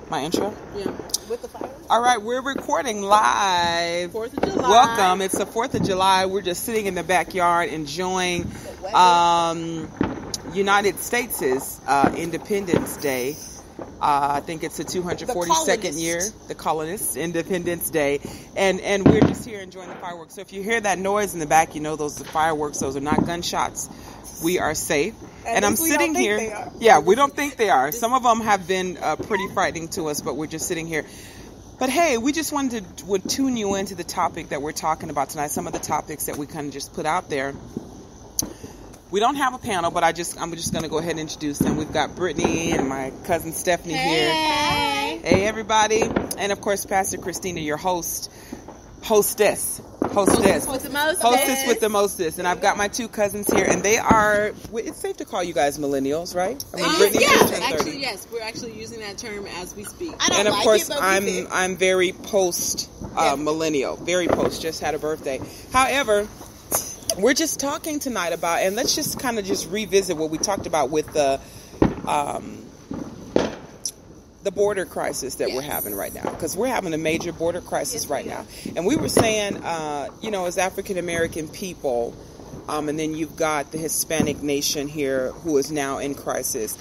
My intro? Yeah. With the fire. All right, we're recording live. 4th of July. Welcome. It's the 4th of July. We're just sitting in the backyard enjoying United States' Independence Day. I think it's the 242nd year, the Colonists' Independence Day. And we're just here enjoying the fireworks. So if you hear that noise in the back, you know those are fireworks. Those are not gunshots. We are safe. And I'm sitting here. Yeah, we don't think they are. Some of them have been pretty frightening to us, but we're just sitting here. But hey, we just wanted to tune you into the topic that we're talking about tonight. Some of the topics that we kind of just put out there. We don't have a panel, but I'm just going to go ahead and introduce them. We've got Brittany and my cousin Stephanie here. Hey, everybody. And of course, Pastor Christina, your hostess with the mostest. And I've got my two cousins here, and they are, it's safe to call you guys millennials, right? I mean, Brittany is 10-30. Actually, yes. We're actually using that term as we speak. And of course, I'm very post millennial, very post, just had a birthday. However, we're just talking tonight about, and let's just kind of just revisit what we talked about with the border crisis that we're having right now, because we're having a major border crisis right now. And we were saying, as African American people, and then you've got the Hispanic nation here who is now in crisis.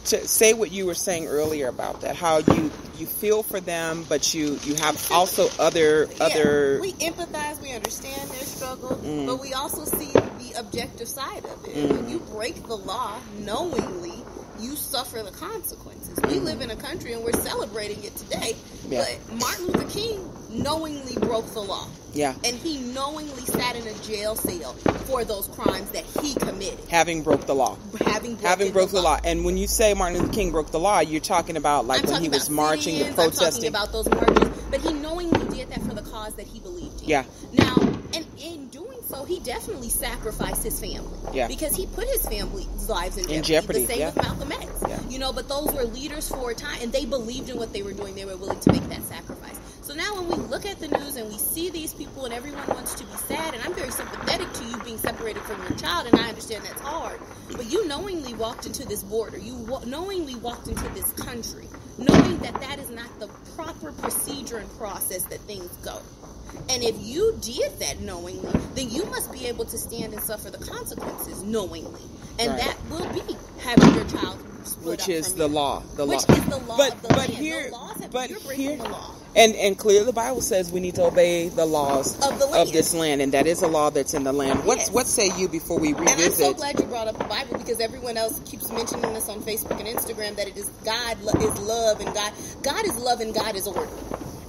To say what you were saying earlier about that, how you feel for them, but you have also other. We empathize, we understand their struggle, but we also see the objective side of it. When you break the law knowingly, you suffer the consequences. We live in a country and we're celebrating it today, but Martin Luther King knowingly broke the law. Yeah. And he knowingly sat in a jail cell for those crimes that he committed. Having broke the law. Having broke the law. And when you say Martin Luther King broke the law, you're talking about like when he was marching and protesting. I'm talking about those marches. But he knowingly did that for the cause that he believed in. Yeah. Now, and in doing so, he definitely sacrificed his family. Yeah. Because he put his family's lives in jeopardy. The same with Malcolm X. Yeah. But those were leaders for a time, and they believed in what they were doing. They were willing to make that sacrifice. So now when we look at the news and we see these people and everyone wants to be sad, and I'm very sympathetic to you being separated from your child, and I understand that's hard, but you knowingly walked into this border. You knowingly walked into this country, knowing that that is not the proper procedure and process that things go. And if you did that knowingly, then you must be able to stand and suffer the consequences knowingly. And that will be having your child split up is from the you. law. Which is the law of the land. Here, the laws have, but you're breaking the law. And clearly the Bible says we need to obey the laws of this land, and that is a law that's in the land. Yes. What say you before we revisit? And I'm so glad you brought up the Bible, because everyone else keeps mentioning this on Facebook and Instagram, that it is God is love, and God is love, and God is order.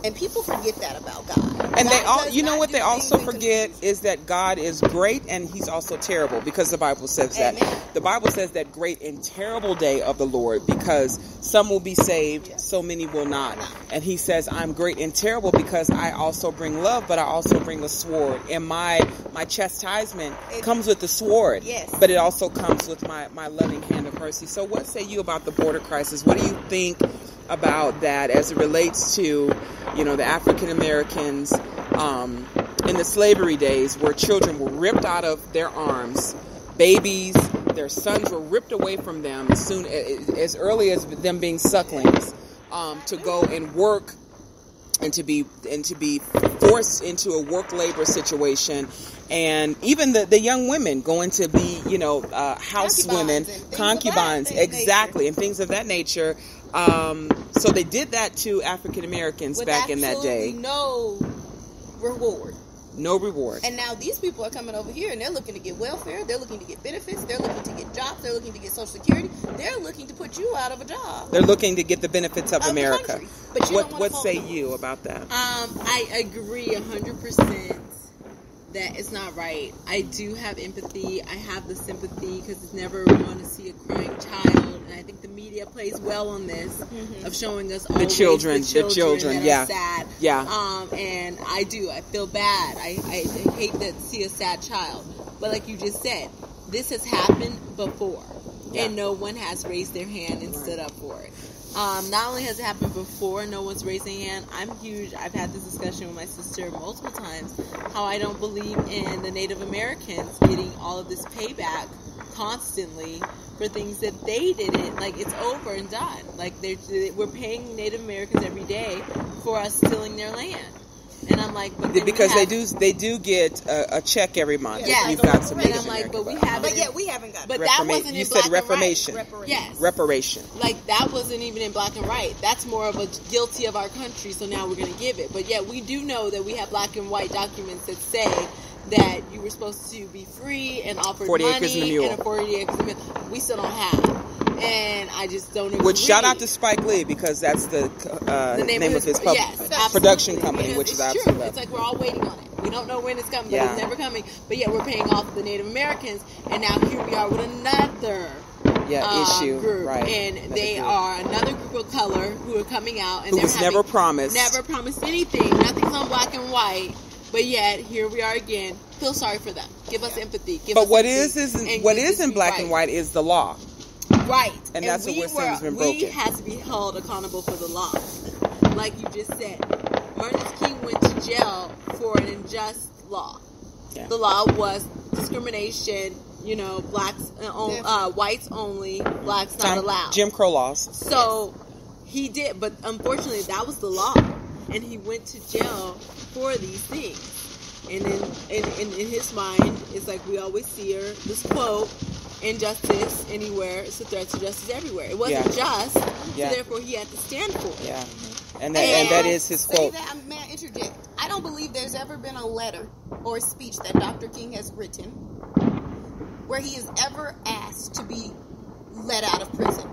And people forget that about God. And they also forget is that God is great and he's also terrible, because the Bible says that. The Bible says that great and terrible day of the Lord, because some will be saved, so many will not. And he says, I'm great and terrible because I also bring love, but I also bring a sword. And my chastisement comes with the sword, but it also comes with my loving hand of mercy. So what say you about the border crisis? What do you think about that as it relates to, the African Americans in the slavery days, where children were ripped out of their arms, babies, their sons were ripped away from them as early as them being sucklings, to go and work and to be forced into a work labor situation. And even the young women going to be, house women, concubines, exactly, and things of that nature. So they did that to African Americans back in that day. No reward. No reward. And now these people are coming over here and they're looking to get welfare, they're looking to get benefits, they're looking to get jobs, they're looking to get Social Security, they're looking to put you out of a job. They're looking to get the benefits of America. But what say you about that? I agree 100% that it's not right. I do have empathy. I have the sympathy, because it's never want to see a crying child. And I think the media plays well on this, of showing us all the children that are sad. Yeah. And I feel bad. I hate to see a sad child. But like you just said, this has happened before, and no one has raised their hand and stood up for it. Not only has it happened before, no one's raised their hand. I'm huge. I've had this discussion with my sister multiple times, how I don't believe in the Native Americans getting all of this payback constantly for things that they didn't. Like, it's over and done. Like, we're paying Native Americans every day for us stealing their land. And I'm like, but because they do get a check every month. Yeah, we've got some. And I'm like, but we haven't. But yet we haven't got. But that wasn't in you black said reformation. and white. Yes, reparation. Like, that wasn't even in black and white. That's more of a guilty of our country. So now we're going to give it. But yet we do know that we have black and white documents that say that you were supposed to be free and offered 40 money acres and a mule. and a 40 acres and a mule. We still don't have. And I just don't agree. Which, shout out to Spike Lee, because that's the name of his production company, because which is true. absolutely. It's like we're all waiting on it. We don't know when it's coming, but Yeah. it's never coming. But yet we're paying off the Native Americans, and now here we are with another issue, group, right? And Another they group. are another group of color who are coming out, and Who was never promised anything. Nothing's on black and white. But yet, here we are again. Feel sorry for them. Give us empathy. But what is in black and white is the law. Right. And that's what we're saying has been broken. We have to be held accountable for the law. Like you just said, Martin Luther King went to jail for an unjust law. Yeah. The law was discrimination, blacks, whites only, blacks not allowed. Jim Crow laws. So he did, but unfortunately that was the law. And he went to jail for these things. And in his mind, it's like we always see this quote, injustice anywhere, it's a threat to justice everywhere. It wasn't just, so therefore he had to stand for it. Yeah. And that is his quote. May I interject? I don't believe there's ever been a letter or a speech that Dr. King has written where he is ever asked to be let out of prison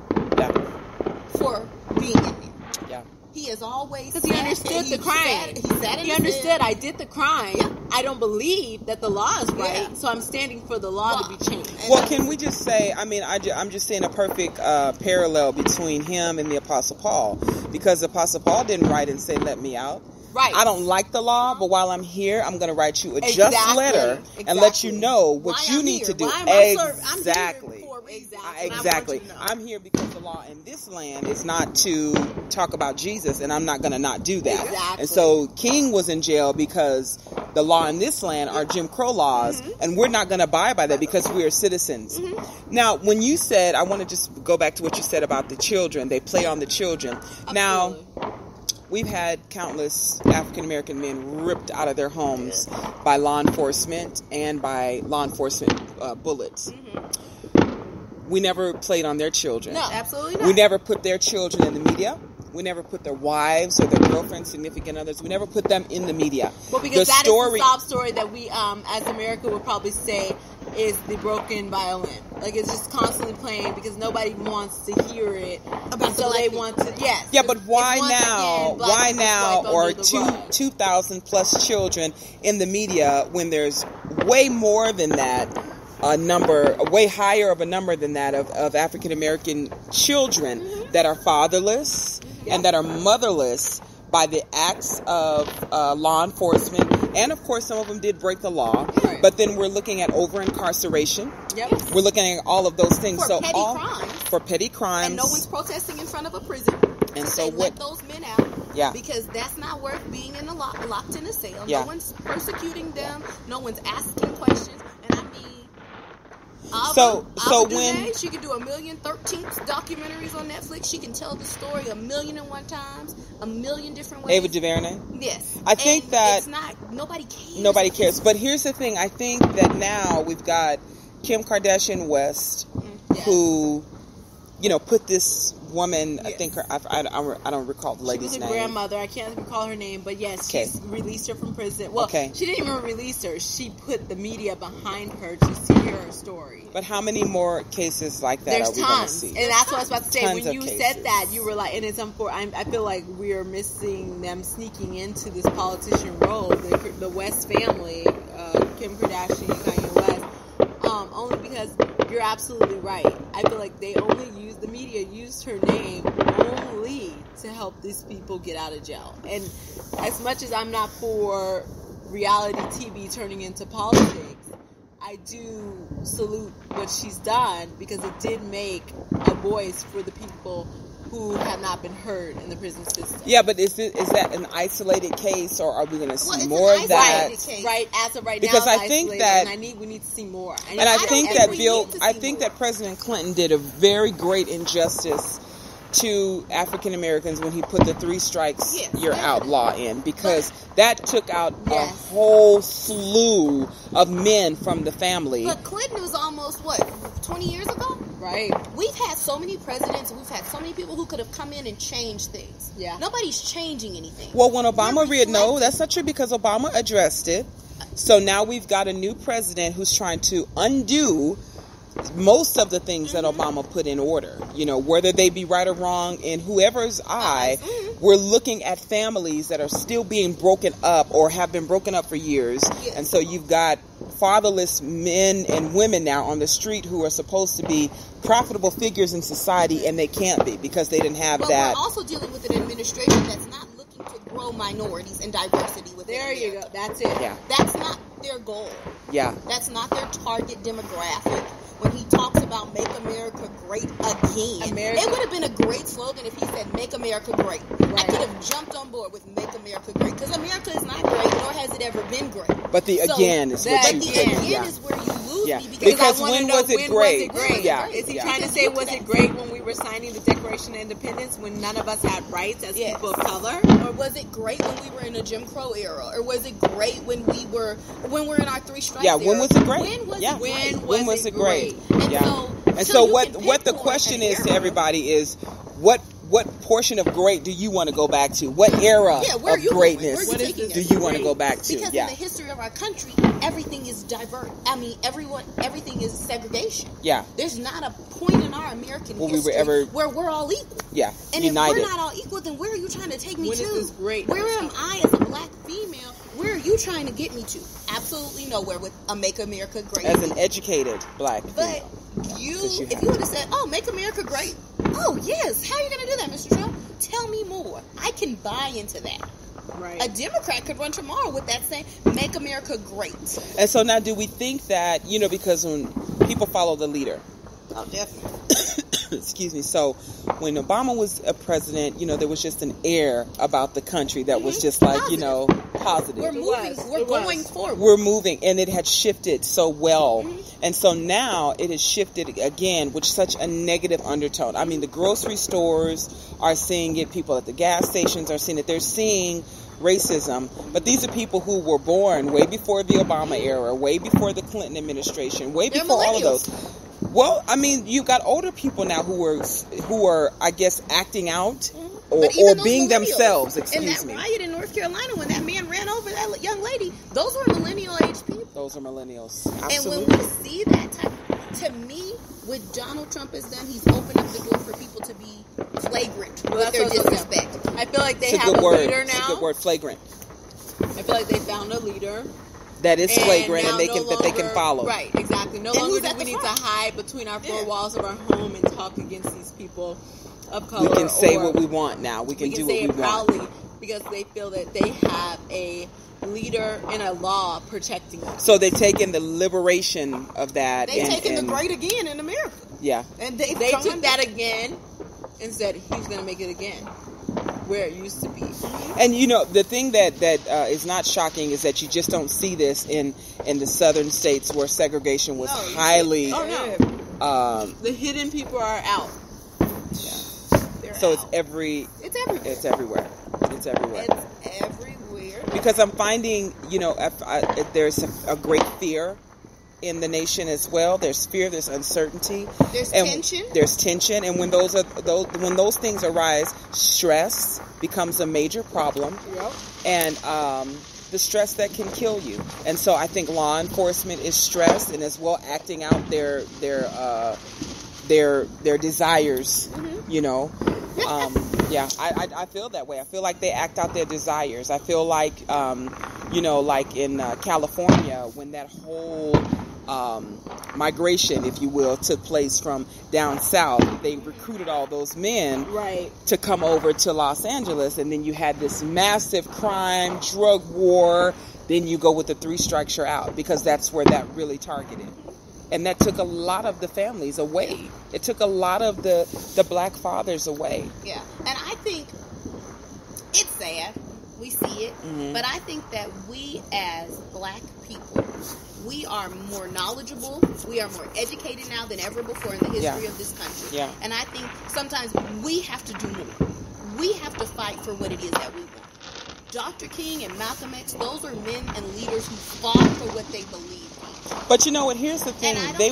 for being in there. Yeah. He has always because he understood the crime. He understood I did the crime. Yeah. I don't believe that the law is right, so I'm standing for the law to be changed. Well, can we just say, I'm just seeing a perfect parallel between him and the Apostle Paul, because the Apostle Paul didn't write and say, let me out. Right. I don't like the law, but while I'm here, I'm going to write you a just letter and let you know what you need to do. Exactly. Exactly. I'm here because the law in this land is not to talk about Jesus, and I'm not going to not do that. Exactly. And so King was in jail because the law in this land are Jim Crow laws, and we're not going to abide by that because we are citizens. Now, when you said, I want to just go back to what you said about the children, they play on the children. Absolutely. Now, we've had countless African-American men ripped out of their homes by law enforcement and by law enforcement bullets. We never played on their children. No, absolutely not. We never put their children in the media. We never put their wives or their girlfriends, significant others. We never put them in the media. Well, because that is the sob story that we, as America, would probably say is the broken violin. Like, it's just constantly playing because nobody wants to hear it. So they want to, yes. Yeah, but why now are 2,000 plus children in the media when there's way more than that? A way higher of a number than that of African American children that are fatherless and that are motherless by the acts of law enforcement. And of course, some of them did break the law. Right. But then we're looking at over-incarceration. Yep. We're looking at all of those things. For petty crimes. And no one's protesting in front of a prison. And so let those men out. Yeah. Because that's not worth being locked in a cell. Yeah. No one's persecuting them. No one's asking questions. And I mean, when she can do 1,013th documentaries on Netflix, she can tell the story 1,001 times, 1,000,000 different ways. Ava DuVernay. Yes, I think that it's not. Nobody cares. Nobody cares. But here's the thing. I think that now we've got Kim Kardashian West, who, put this woman. Yes. I think I don't recall the lady's name. She was a grandmother. I can't recall her name, but yes, she's released her from prison. Well, she didn't even release her. She put the media behind her to see her story. But how many more cases like that are we going to see? And that's what I was about to say. When you said that, you were like, and it's unfortunate. I feel like we are missing them sneaking into this politician role. The West family, Kim Kardashian, Kanye West, only because you're absolutely right. I feel like the media used her name only to help these people get out of jail. And as much as I'm not for reality TV turning into politics, I do salute what she's done because it did make a voice for the people who have not been heard in the prison system. Yeah, but is that an isolated case, or are we going to see it's more an of that? case. Right, as of right Because now, I think that, we need to see more. and I think that more. that President Clinton did a very great injustice to African Americans when he put the 3 strikes you're out law in, because that took out a whole slew of men from the family. But Clinton was almost 20 years ago? Right. We've had so many presidents, we've had so many people who could have come in and changed things. Yeah. Nobody's changing anything. Well, when Obama that's not true, because Obama addressed it. So now we've got a new president who's trying to undo most of the things that Obama put in order. You know, whether they be right or wrong in whoever's eye, we're looking at families that are still being broken up or have been broken up for years. Yes. And so you've got fatherless men and women now on the street who are supposed to be profitable figures in society, and they can't be because they didn't have that. We're also dealing with an administration that's not looking to grow minorities and diversity within There you America. go. That's it. Yeah. That's not their goal. Yeah. That's not their target demographic. When he talks about "Make America Great Again," it would have been a great slogan if he said "Make America Great." Right. I could have jumped on board with "Make America Great" because America is not great, nor has it ever been great. But the again is what you think. Again is where you lose Yeah. me Because I wanna when know, was it when great? Was it great? Yeah. Is he Yeah. trying to say, was it great when we were signing the Declaration of Independence, when none of us had rights as people of color? Or was it great when we were in a Jim Crow era? Or was it great when we're in our 3 strikes Yeah, era? when was it great? When was Yeah. it great? When was it great? And Yeah. And so so you can what the pinpoint question an is to era. everybody is what portion of great do you want to go back to? What era where are of you greatness going? Where are you taking do us? you want to go back to? Because Yeah. in the history of our country, everything is diverse. I mean, everything is segregation. Yeah. There's not a point in our American Well, we were history ever- where we're all equal. Yeah. And United. if we're not all equal, then where are you trying to take me When to? is this great? Where am I as a black female? Where are you trying to get me to? Absolutely nowhere with a "Make America Great." As an educated black But female. if you have would have said, "Oh, make America great," oh yes, how are you going to do that, Mr. Trump? Tell me more. I can buy into that. Right. A Democrat could run tomorrow with that saying, "Make America great." And so now do we think that, because when people follow the leader, Oh, definitely. excuse me, so when Obama was a president, there was just an air about the country that was just like, positive. We're moving. We're going forward. We're moving, and it had shifted so well. And so now it has shifted again with such a negative undertone. I mean, the grocery stores are seeing it. People at the gas stations are seeing it. They're seeing racism. But these are people who were born way before the Obama era, way before the Clinton administration, way They're before all of millennials. those. Well, I mean, you've got older people now who are, I guess, acting out or But even those being millennials, themselves. in Excuse that me. riot in North Carolina, when that man ran over that young lady, those were millennial age people. Those are millennials. And Absolutely. when we see that type, to me, what Donald Trump has done, he's opened up the door for people to be flagrant Well, with their that's also- disrespect. I feel like they It's a have good a word. leader It's a now. good word, flagrant. I feel like they found a leader. That is And flagrant, now and they no can that they can longer- follow. Right, exactly. No And longer who's do at we the need front? to hide between our four Yeah. walls of our home and talk against these people of color. We can say or what we want now. We can do say what we it want. proudly because they feel that they have a leader and a law protecting them. So they've taken the liberation of that. They've taken the and- great again in America. Yeah. And They took that again and said he's going to make it again where it used to be. And the thing that is not shocking is that you just don't see this in the southern states where segregation was highly. Oh no, Um, the hidden people are out. They're so it's out. everywhere. It's everywhere. It's everywhere. It's everywhere. It's everywhere. Because I'm finding, there's a great fear in the nation as well. There's fear, there's uncertainty, There's and tension. There's tension, and when those things arise, stress becomes a major problem, Yep. and the stress that can kill you. And so I think law enforcement is stressed and as well acting out their desires. Yeah, I feel that way. I feel like they act out their desires. I feel like, like in California, when that whole migration, if you will, took place from down south, they recruited all those men Right. to come over to Los Angeles, and then you had this massive crime, drug war. Then you go with the 3 strikes you're out, because that's where that really targeted. And that took a lot of the families away. It took a lot of the black fathers away. Yeah. And I think it's sad. We see it. Mm-hmm. But I think that we as black people, we are more knowledgeable. We are more educated now than ever before in the history of this country. Yeah. And I think sometimes we have to do more. We have to fight for what it is that we want. Dr. King and Malcolm X, those are men and leaders who fought for what they believed in. But you know what? Here's the thing: they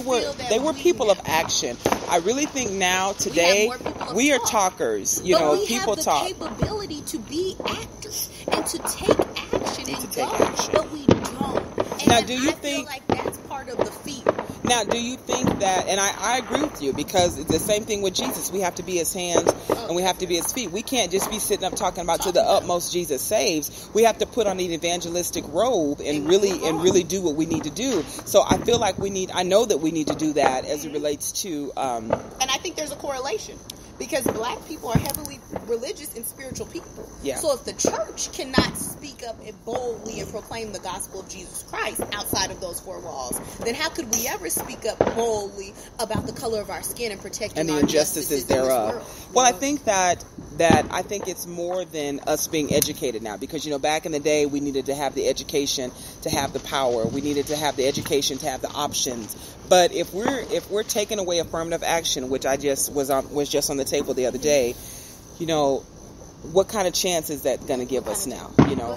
were people of action. I really think now today we are talkers. You know, people talk. We have the capability to be actors and to take action and go, but we don't. And now, do you think feel like that's part of the feat? Now, do you think that, and I agree with you, because it's the same thing with Jesus. We have to be his hands and we have to be his feet. We can't just be sitting up talking about to the utmost Jesus saves. We have to put on an evangelistic robe and really do what we need to do. So I feel like I know that we need to do that as it relates to... and I think there's a correlation. Because black people are heavily religious and spiritual people. Yeah. So if the church cannot speak up and boldly and proclaim the gospel of Jesus Christ outside of those four walls, then how could we ever speak up boldly about the color of our skin and protecting and the our injustices thereof? Well, I think that I think it's more than us being educated now, because you know, back in the day we needed to have the education to have the power. We needed to have the education to have the options. But if we're taking away affirmative action, which I just was just on the table the other day, you know, what kind of chance is that going to give us now? You know,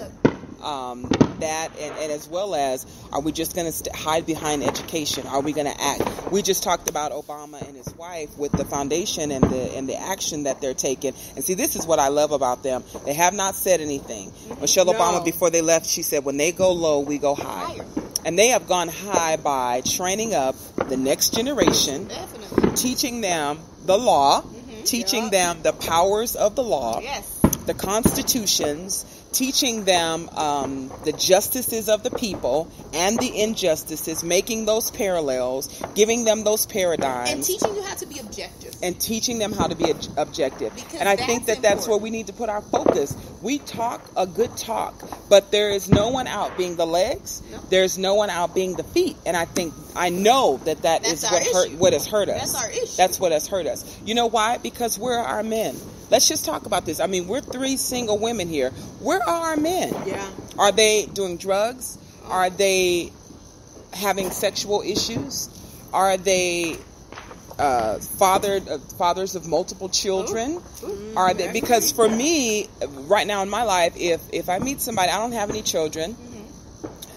that and as well as, are we just going to hide behind education? Are we going to act? We just talked about Obama and his wife with the foundation and the action that they're taking. And see, this is what I love about them. They have not said anything. Michelle Obama, before they left, she said, "When they go low, we go high." And they have gone high by training up the next generation, teaching them the law, teaching them the powers of the law, the constitutions, teaching them the justices of the people and the injustices, making those parallels, giving them those paradigms. And teaching you how to be objective. And teaching them how to be objective. And I think that's where we need to put our focus. We talk a good talk, but there is no one out being the legs. No. There's no one out being the feet. And I know that is what has hurt us. That's our issue. That's what has hurt us. You know why? Because where are our men? Let's just talk about this. I mean, we're 3 single women here. Where are our men? Yeah. Are they doing drugs? Are they having sexual issues? Are they fathers of multiple children? Are they? Because for me, right now in my life, if I meet somebody, I don't have any children.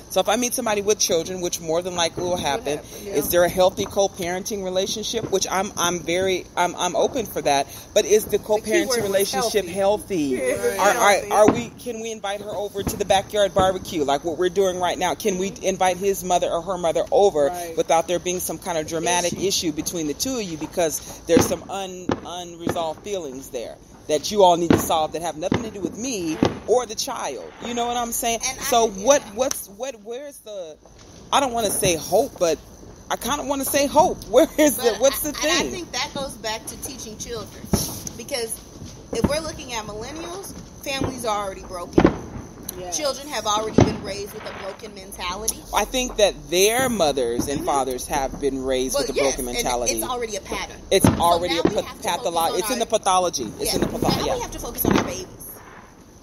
So if I meet somebody with children, which more than likely will happen, is there a healthy co-parenting relationship? Which I'm open for that. But is the co-parenting relationship healthy? Can we invite her over to the backyard barbecue like what we're doing right now? Can we invite his mother or her mother over without there being some kind of dramatic issue between the two of you, because there's some unresolved feelings there that you all need to solve that have nothing to do with me or the child. You know what I'm saying? Where's the, I don't want to say hope, but I kind of want to say hope. What's the thing? And I think that goes back to teaching children. Because if we're looking at millennials, families are already broken. Yes. Children have already been raised with a broken mentality. I think that their mothers and fathers have been raised with a broken mentality. And it's already a pattern. It's already a pathology. It's in the pathology. It's in the pathology. Now we have to focus on our babies.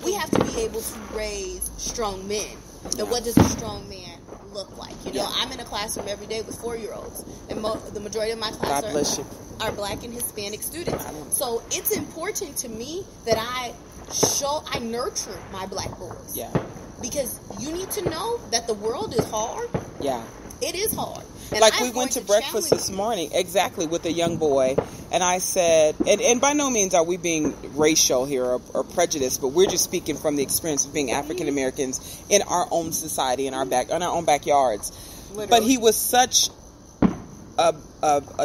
We have to be able to raise strong men. And what does a strong man look like? You know, I'm in a classroom every day with 4-year-olds. And the majority of my class are black and Hispanic students. So it's important to me that I nurture my black boys. Yeah. Because you need to know that the world is hard. Yeah. It is hard. And like we went to breakfast this morning, with a young boy, and I said, and by no means are we being racial here or prejudiced, but we're just speaking from the experience of being African Americans in our own society, in our own backyards. Literally. But he was such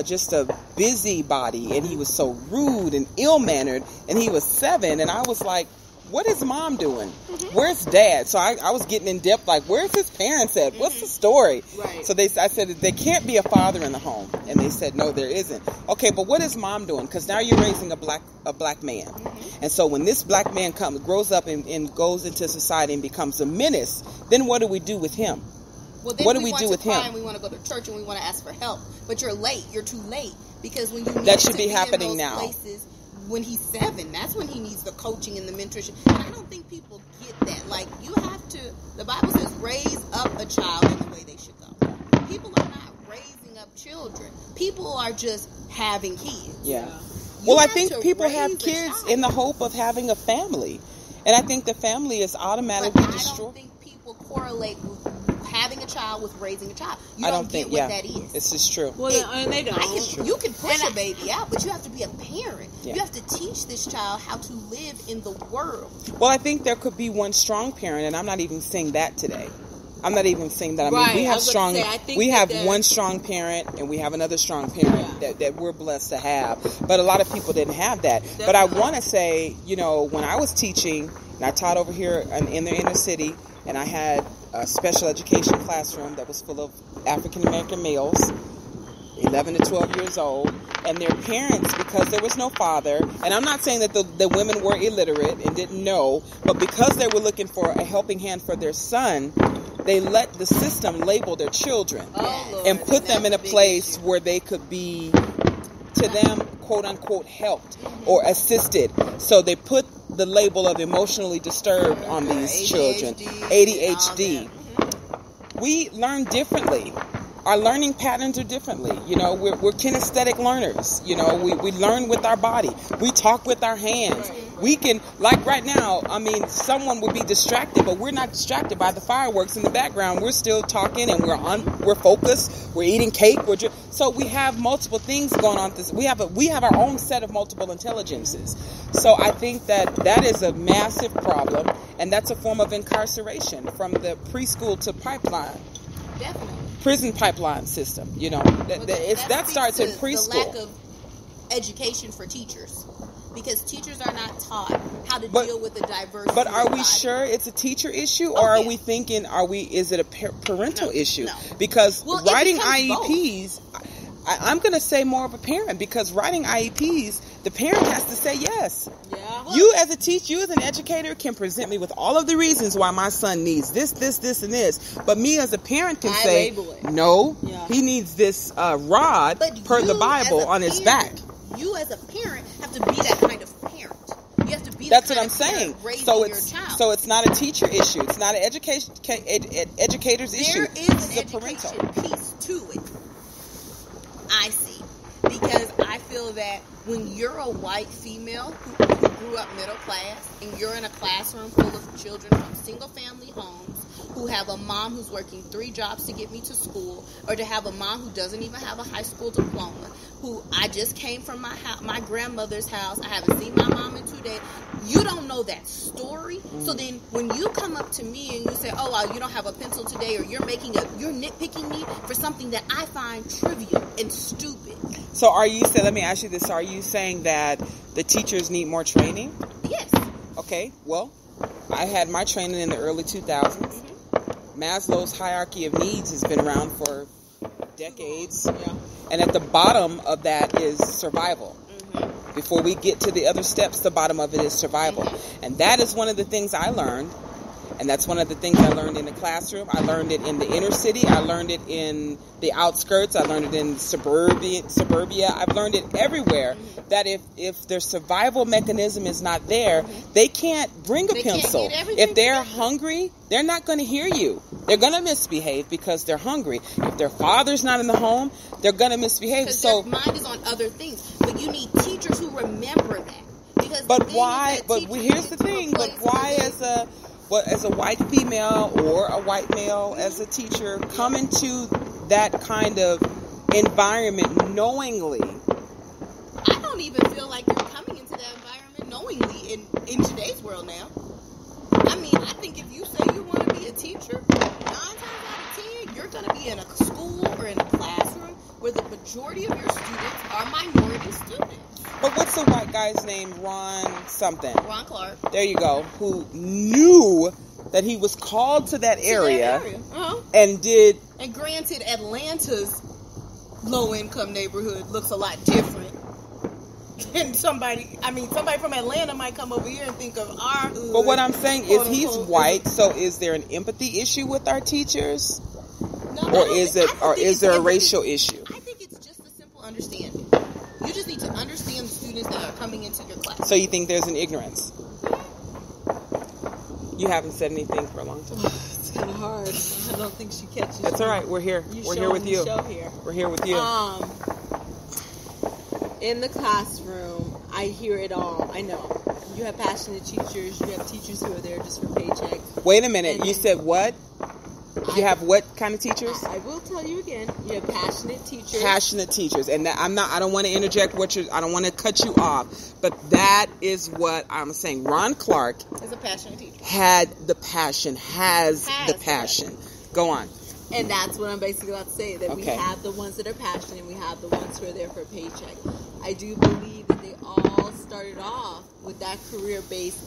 just a busybody, and he was so rude and ill-mannered, and he was 7, and I was like, what is mom doing? Where's dad? So I was getting in depth, like, where's his parents at? What's the story? Right. So I said, there can't be a father in the home. And they said, no, there isn't. Okay, but what is mom doing? Because now you're raising a black man. And so when this black man grows up and goes into society and becomes a menace, then what do we do with him? Well, then what do we do with him? And we want to go to church and we want to ask for help, but you're late. You're too late because when you need that should to be happening in those now. Places, when he's 7, that's when he needs the coaching and the mentorship. And I don't think people get that. Like, you have to. The Bible says, raise up a child in the way they should go. People are not raising up children. People are just having kids. Yeah. You Well, I have think to people raise have a kids child. in the hope of having a family, and I think the family is But automatically I destroyed. don't think people correlate with having a child with raising a child. You I don't don't get think. what Yeah, that is. this is true. Well, and they don't. You can push a baby out, but you have to be a parent. Yeah. You have to teach this child how to live in the world. Well, I think there could be one strong parent, and I'm not even saying that today. I'm not even saying that. I mean, Right, we I have was strong. gonna say, I think we that have there's- one strong parent, and we have another strong parent that we're blessed to have. But a lot of people didn't have that. But I want to say, when I was teaching, and I taught over here in the inner city, and I had a special education classroom that was full of African American males, 11 to 12 years old, and their parents, because there was no father, and I'm not saying that the women were illiterate and didn't know, but because they were looking for a helping hand for their son, they let the system label their children Lord. and put them in a That's a big place issue. where they could be, to them, quote unquote, helped or assisted. So they put the label of emotionally disturbed on these children. ADHD. We learn differently. Our learning patterns are differently. We're kinesthetic learners. We learn with our body. We talk with our hands. We can, like right now, someone would be distracted, but we're not distracted by the fireworks in the background. We're still talking and we're focused. We're eating cake. So we have multiple things going on. We have our own set of multiple intelligences. So I think that is a massive problem, and that's a form of incarceration from the preschool to pipeline. Definitely. Prison pipeline system, that starts in preschool. The lack of education for teachers, because teachers are not taught how to deal with the diversity. But are we body. sure it's a teacher issue, or are we thinking? Is it a parental issue? No. Because Well, writing it becomes IEPs, I'm going to say more of a parent, because writing IEPs, the parent has to say yes. Yeah. You as a teacher, you as an educator can present me with all of the reasons why my son needs this, and this. But me as a parent can say, label it. no, Yeah. he needs this rod But per the you, Bible as a on his parent, back. You as a parent have to be that kind of parent. You have to be That's that what I'm kind of saying. parent raising So your child. it's not a teacher issue. It's not an educator's issue. There is It's an a parental. education piece to it. I see. Because I feel that when you're a white female who grew up middle class and you're in a classroom full of children from single family homes who have a mom who's working 3 jobs to get me to school, or to have a mom who doesn't even have a high school diploma, who I just came from my grandmother's house, I haven't seen my mom in 2 days. You don't know that story. So then when you come up to me and you say, oh, well, you don't have a pencil today, or you're nitpicking me for something that I find trivial and stupid. So let me ask you this, are you saying that the teachers need more training? Yes. Okay, well, I had my training in the early 2000s. Maslow's hierarchy of needs has been around for decades. Yeah. And at the bottom of that is survival. Before we get to the other steps, the bottom of it is survival. And that is one of the things I learned. And that's one of the things I learned in the classroom. I learned it in the inner city. I learned it in the outskirts. I learned it in suburbia. I've learned it everywhere. That if their survival mechanism is not there, they can't bring a pencil. If they're hungry, they're not going to hear you. They're going to misbehave because they're hungry. If their father's not in the home, they're going to misbehave. Because So, their mind is on other things. But you need teachers who remember that. Because but why? But here's the thing. But why, as a white female or a white male, as a teacher, come into that kind of environment knowingly? I don't even feel like you're coming into that environment knowingly in today's world now. I mean, I think if you say you want to be a teacher, 9 times out of 10, you're going to be in a school or in a classroom where the majority of your students are minority students. But what's the white guy's name? Ron something. Ron Clark. There you go. Who knew that he was called to that area, Uh-huh. and did. And granted, Atlanta's low-income neighborhood looks a lot different. And somebody from Atlanta might come over here and think of our hood. But what I'm saying is, he's quote-unquote, white, so is there an empathy issue with our teachers? or is there a racial issue? I think it's just a simple understanding. You just need to understand the students that are coming into your class. So you think there's an ignorance? You haven't said anything for a long time. It's kind of hard. I don't think she catches. That's all right. We're here. We're here with you. We're here with you. In the classroom, I hear it all. I know. You have passionate teachers. You have teachers who are there just for paychecks. Wait a minute. You said what? You have what kind of teachers? I will tell you again. You have passionate teachers. Passionate teachers, and I don't want to interject I don't want to cut you off, but that is what I'm saying. Ron Clark is a passionate teacher. Has the passion. Go on. And that's what I'm basically about to say. That we have the ones that are passionate, and we have the ones who are there for a paycheck. I do believe that they all started off with that career base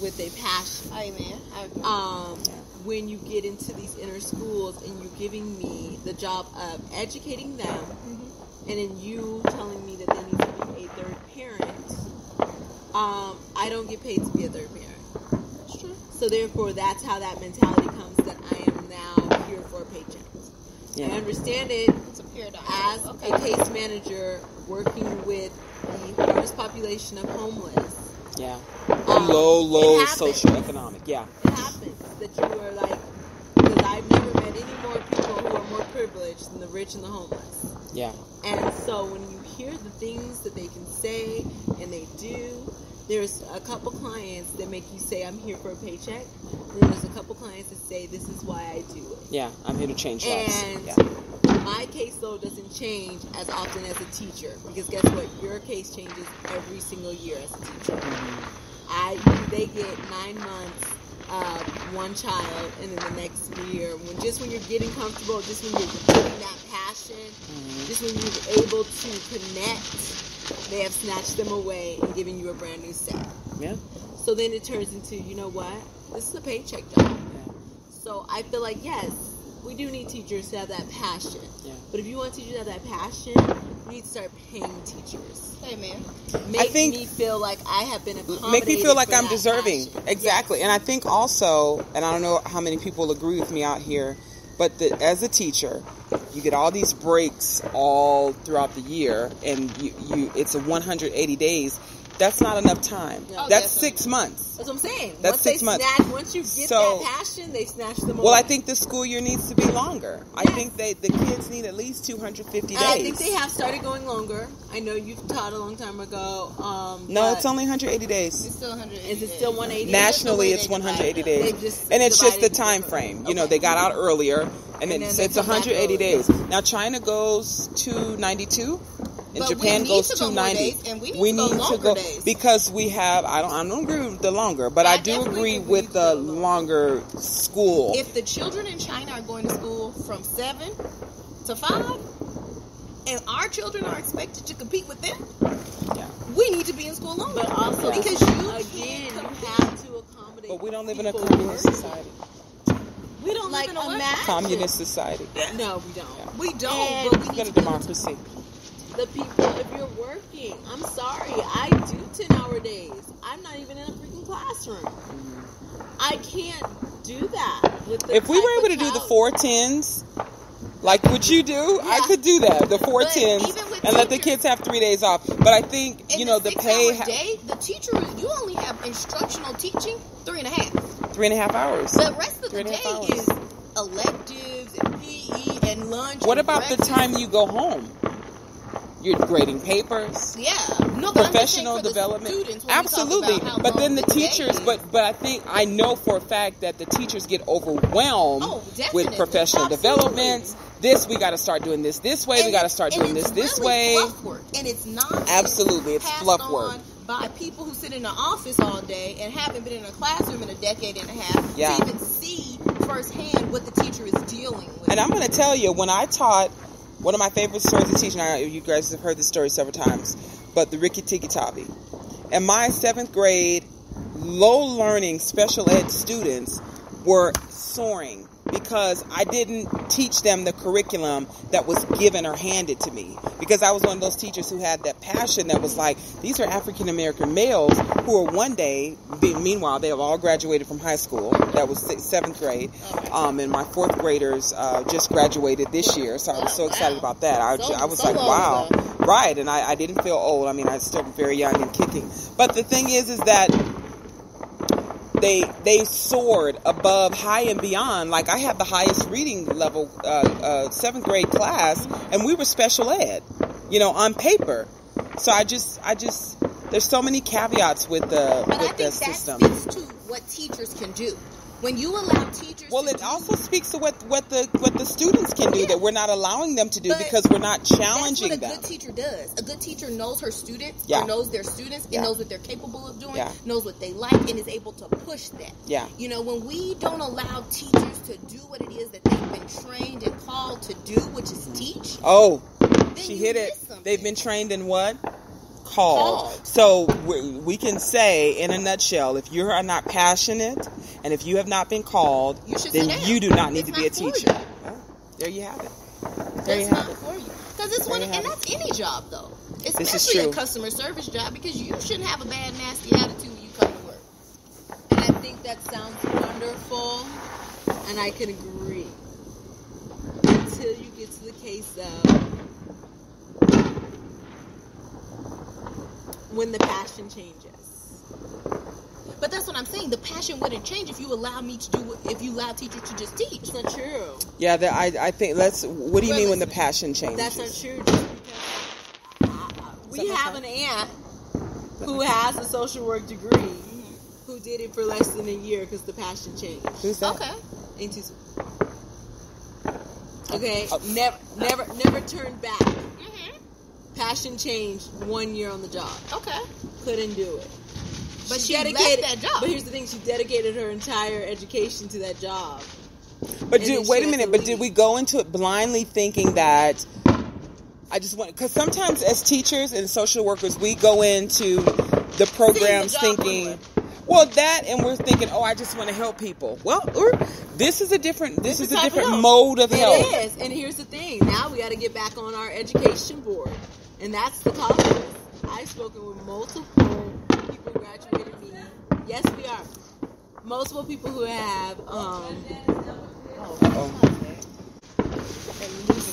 with a passion. Amen. I agree. When you get into these inner schools and you're giving me the job of educating them, and then you telling me that they need to be a third parent, I don't get paid to be a third parent. That's true. So therefore, that's how that mentality comes, that I am now here for a paycheck. Yeah. I understand it as a case manager working with the hardest population of homeless. Yeah. Low socioeconomic. Yeah. It happens that you are like, because I've never met any more people who are more privileged than the rich and the homeless. Yeah. And so when you hear the things that they can say and they do, there's a couple clients that make you say, I'm here for a paycheck. And there's a couple clients that say, this is why I do it. Yeah, I'm here to change lives. And my caseload doesn't change as often as a teacher. Because guess what? Your case changes every single year as a teacher. They get 9 months of one child, and then the next year, when you're getting comfortable, just when you're putting that passion, just when you're able to connect, they have snatched them away and given you a brand new set. Yeah. So then it turns into, you know what? This is a paycheck job. Yeah. So I feel like, yes, we do need teachers to have that passion. Yeah. But if you want teachers to have that passion, you need to start paying teachers. Amen. Make me feel like I have been accommodated. Make me feel like I'm deserving. Passion. Exactly. Yes. And I think also, and I don't know how many people agree with me out here, but as a teacher, you get all these breaks all throughout the year, and it's a 180 days. That's not enough time. No, that's definitely 6 months. That's what I'm saying. That's 6 months. Once you get that passion, they snatch them away. Well, I think the school year needs to be longer. Yes. I think the kids need at least 250 days. I think they have started going longer. I know you've taught a long time ago. No, it's only 180 days. It's still 180 Is it still 180? Nationally, it's 180 days. And it's just the time frame. You know, they got out earlier, and it's 180 days. Now, China goes to 92. And but Japan goes to 90. And we need to go because we have. I don't agree with the longer, but I do agree with the longer school. If the children in China are going to school from 7 to 5, and our children are expected to compete with them, we need to be in school longer. But also, because you have to accommodate. But we don't live in a communist society. We don't live in a communist society. No, we don't. Yeah. We don't. But we need a democracy. The people, if you're working, I'm sorry, I do 10-hour days. I'm not even in a freaking classroom. I can't do that. If we were able to do the 4-10s, like what you do, I could do that, the 4-10s, and let the kids have 3 days off. But I think, the pay... day, the teacher, you only have instructional teaching 3.5. 3.5 hours. The rest of the day is electives and PE and lunch. What about the time you go home? You're grading papers. Yeah. No, professional development. Absolutely. But then the teachers, but I know for a fact that the teachers get overwhelmed with professional development. We got to start doing this way. We got to start doing this way. Fluff work. And it's not. Absolutely. It's fluff work. By people who sit in the office all day and haven't been in a classroom in a decade and a half to even see firsthand what the teacher is dealing with. And I'm going to tell you, when I taught, one of my favorite stories to teach, and you guys have heard this story several times, but the Rikki-Tikki-Tavi. And my 7th grade low-learning special ed students were soaring because I didn't teach them the curriculum that was given or handed to me. Because I was one of those teachers who had that passion that was like, these are African-American males, who are one day, meanwhile, they have all graduated from high school. That was 7th grade. And my 4th graders just graduated this year, so I was so excited about that. I was like, wow. Right, and I didn't feel old. I mean, I was still very young and kicking. But the thing is that they soared above, high and beyond. Like, I had the highest reading level 7th grade class, and we were special ed, on paper. So I just there's so many caveats with the system. That speaks to what teachers can do. When you allow teachers it also speaks to what the students can do that we're not allowing them to do because we're not challenging them. That's what a good teacher does. A good teacher knows her students, or knows their students, and knows what they're capable of doing, knows what they like, and is able to push them. Yeah. When we don't allow teachers to do what it is that they've been trained and called to do, which is teach. Oh, she hit it. They've been trained in what? Called. So we can say in a nutshell, if you are not passionate and if you have not been called, then you do not need to be a teacher. Oh, there you have it. That's not for you. Because it's and that's any job though. Especially a customer service job, because you shouldn't have a bad, nasty attitude when you come to work. And I think that sounds wonderful, and I can agree. Until you get to the case of when the passion changes. But that's what I'm saying. The passion wouldn't change if you allow if you allow teachers to just teach. It's not true. Yeah, I think what do you mean when the passion changes? That's not true. Just because we have an aunt who has a social work degree who did it for less than a year because the passion changed. Who's that? Okay. Ain't too soon. Okay. Never turned back. Passion changed 1 year on the job. Okay. Couldn't do it. But she dedicated that job. But here's the thing: she dedicated her entire education to that job. But wait a minute. But did we go into it blindly thinking that? I just want, because sometimes as teachers and social workers, we go into the programs thinking, well, and we're thinking, I just want to help people. Well, this is a different mode of help. It is, and here's the thing: now we got to get back on our education board, and that's the topic. I've spoken with multiple people who graduated me. Yes, we are. Multiple people who have.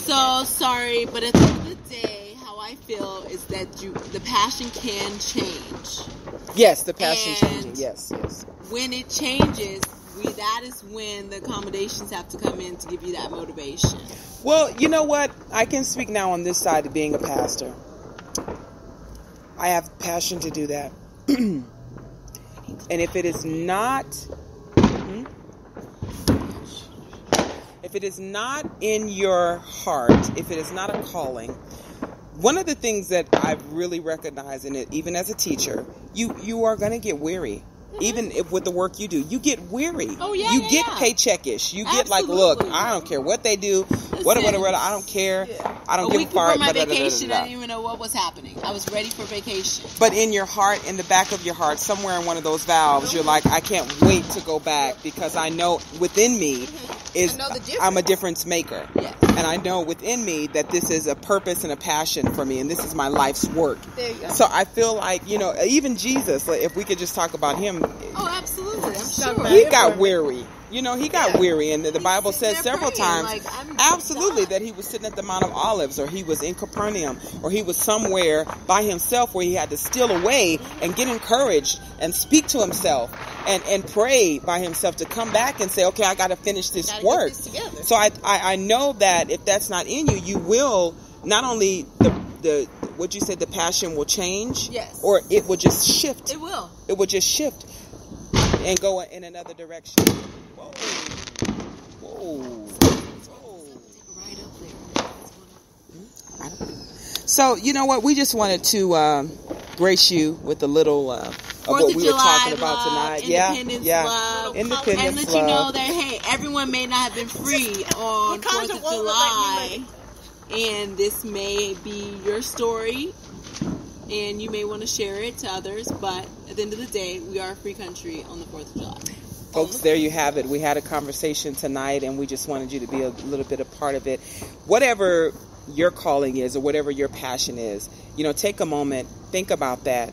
So sorry, but at the end of the day, how I feel is that the passion can change. Yes, the passion changing. Yes. When it changes, that is when the accommodations have to come in to give you that motivation. Well, you know what? I can speak now on this side of being a pastor. I have passion to do that. And if it is not in your heart, if it is not a calling, one of the things that I've really recognized in it, even as a teacher, you are going to get weary. Even with the work you do, you get weary. Oh, yeah, you get paycheckish. You get like, look, I don't care what they do. Whatever, I don't care. I don't give a fart. A week before my vacation, I didn't even know what was happening. I was ready for vacation. But in your heart, in the back of your heart, somewhere in one of those valves, you're like, I can't wait to go back because I know within me I'm a difference maker. Yes. And I know within me that this is a purpose and a passion for me, and this is my life's work. There you go. So I feel like, even Jesus, if we could just talk about him. Oh, absolutely. I'm sure. He got weary. He got weary, and the Bible says several times, absolutely, that he was sitting at the Mount of Olives, or he was in Capernaum, or he was somewhere by himself where he had to steal away and get encouraged and speak to himself and pray by himself to come back and say, okay, I got to finish this work. So I know that if that's not in you, you will not only what you said, the passion will change, yes, or it will just shift. It will. It will just shift and go in another direction. Whoa. Right up there. So, you know what? We just wanted to grace you with a little of what we were talking about tonight. Independence love. Independence and let you know that, hey, everyone may not have been free on 4th of July. And this may be your story, and you may want to share it to others, but at the end of the day, we are a free country on the 4th of July. Folks, there you have it. We had a conversation tonight, and we just wanted you to be a little bit a part of it. Whatever your calling is, or whatever your passion is, take a moment, think about that.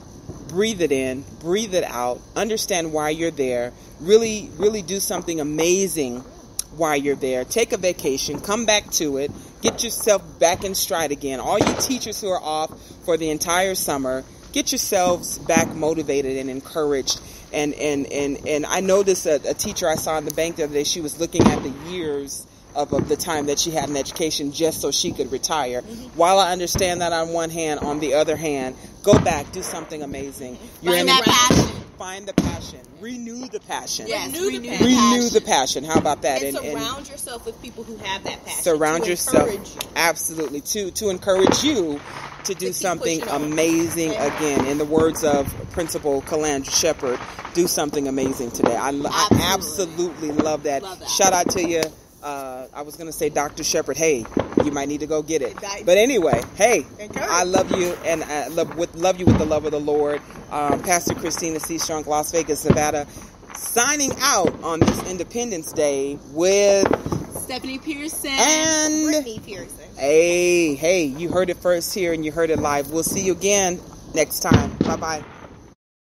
breathe it in, breathe it out, understand why you're there, really do something amazing while you're there. Take a vacation, come back to it, get yourself back in stride again. All you teachers who are off for the entire summer, get yourselves back motivated and encouraged. And I noticed a teacher I saw in the bank the other day, she was looking at the years of the time that she had in education just so she could retire. While I understand that on one hand, on the other hand, go back, do something amazing. Find that passion. Find the passion. Renew the passion. Yes, Renew the passion. How about that? And surround yourself with people who have that passion. Surround yourself. Encourage you. Absolutely. To encourage you to do something amazing again. In the words of Principal Calandra Shepherd, do something amazing today. I absolutely love that. Shout out to you. I was going to say Dr. Shepherd, hey, you might need to go get it. But anyway, hey, I love you, and I love you with the love of the Lord. Pastor Christina C. Strunk, Las Vegas, Nevada, signing out on this Independence Day with Stephanie Pearson and Brittany Pearson. Hey, you heard it first here and you heard it live. We'll see you again next time. Bye-bye.